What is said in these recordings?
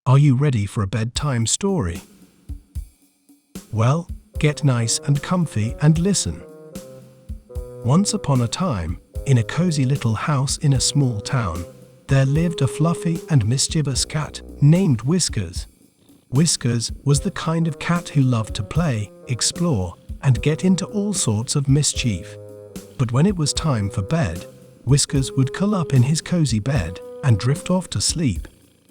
Are you ready for a bedtime story? Well, get nice and comfy and listen. Once upon a time, in a cozy little house in a small town, there lived a fluffy and mischievous cat named Whiskers. Whiskers was the kind of cat who loved to play, explore, and get into all sorts of mischief. But when it was time for bed, Whiskers would curl up in his cozy bed and drift off to sleep,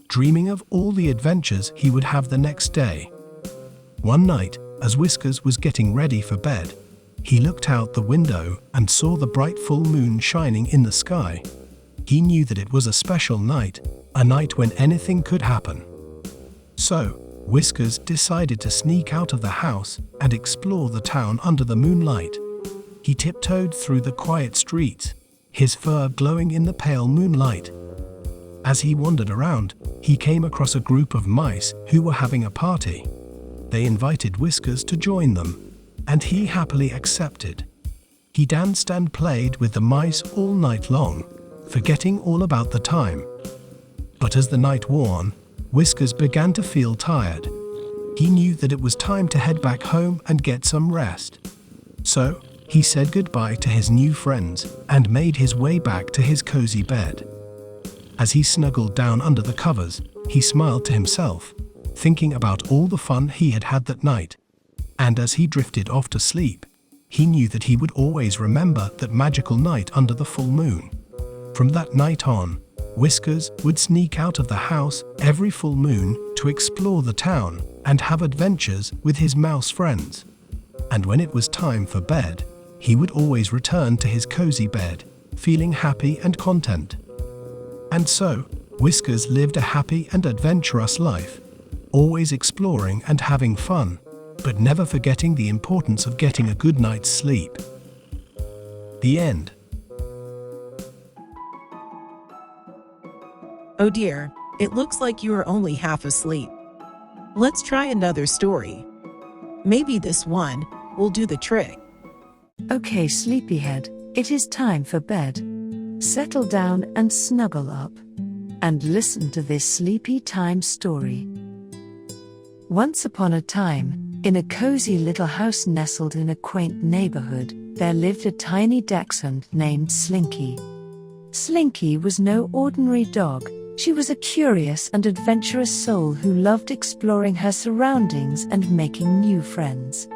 dreaming of all the adventures he would have the next day. One night, as Whiskers was getting ready for bed, he looked out the window and saw the bright full moon shining in the sky. He knew that it was a special night, a night when anything could happen. So, Whiskers decided to sneak out of the house and explore the town under the moonlight. He tiptoed through the quiet streets, his fur glowing in the pale moonlight. As he wandered around, he came across a group of mice who were having a party. They invited Whiskers to join them, and he happily accepted. He danced and played with the mice all night long, forgetting all about the time. But as the night wore on, Whiskers began to feel tired. He knew that it was time to head back home and get some rest. So, he said goodbye to his new friends and made his way back to his cozy bed. As he snuggled down under the covers, he smiled to himself, thinking about all the fun he had had that night. And as he drifted off to sleep, he knew that he would always remember that magical night under the full moon. From that night on, Whiskers would sneak out of the house every full moon to explore the town and have adventures with his mouse friends. And when it was time for bed, he would always return to his cozy bed, feeling happy and content. And so, Whiskers lived a happy and adventurous life, always exploring and having fun, but never forgetting the importance of getting a good night's sleep. The end. Oh dear, it looks like you are only half asleep. Let's try another story. Maybe this one will do the trick. Okay, sleepyhead, it is time for bed. Settle down and snuggle up. And listen to this sleepy time story. Once upon a time, in a cozy little house nestled in a quaint neighborhood, there lived a tiny dachshund named Slinky. Slinky was no ordinary dog. She was a curious and adventurous soul who loved exploring her surroundings and making new friends.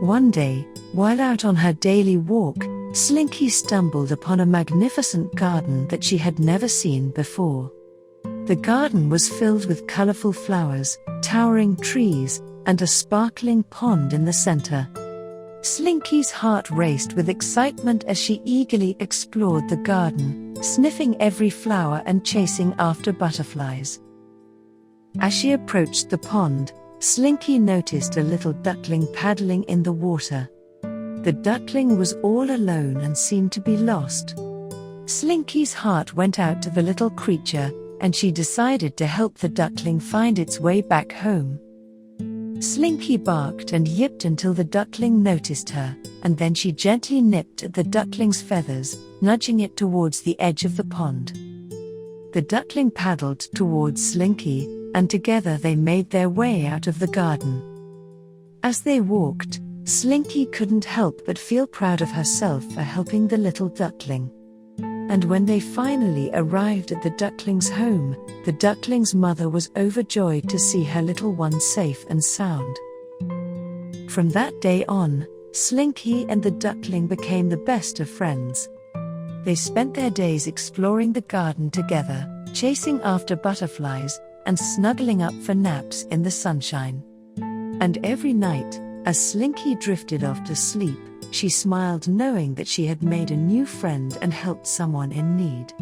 One day, while out on her daily walk, Slinky stumbled upon a magnificent garden that she had never seen before. The garden was filled with colorful flowers, towering trees, and a sparkling pond in the center. Slinky's heart raced with excitement as she eagerly explored the garden, sniffing every flower and chasing after butterflies. As she approached the pond, Slinky noticed a little duckling paddling in the water. The duckling was all alone and seemed to be lost. Slinky's heart went out to the little creature, and she decided to help the duckling find its way back home. Slinky barked and yipped until the duckling noticed her, and then she gently nipped at the duckling's feathers, nudging it towards the edge of the pond. The duckling paddled towards Slinky, and together they made their way out of the garden. As they walked, Slinky couldn't help but feel proud of herself for helping the little duckling. And when they finally arrived at the duckling's home, the duckling's mother was overjoyed to see her little one safe and sound. From that day on, Slinky and the duckling became the best of friends. They spent their days exploring the garden together, chasing after butterflies, and snuggling up for naps in the sunshine. And every night, as Slinky drifted off to sleep, she smiled knowing that she had made a new friend and helped someone in need.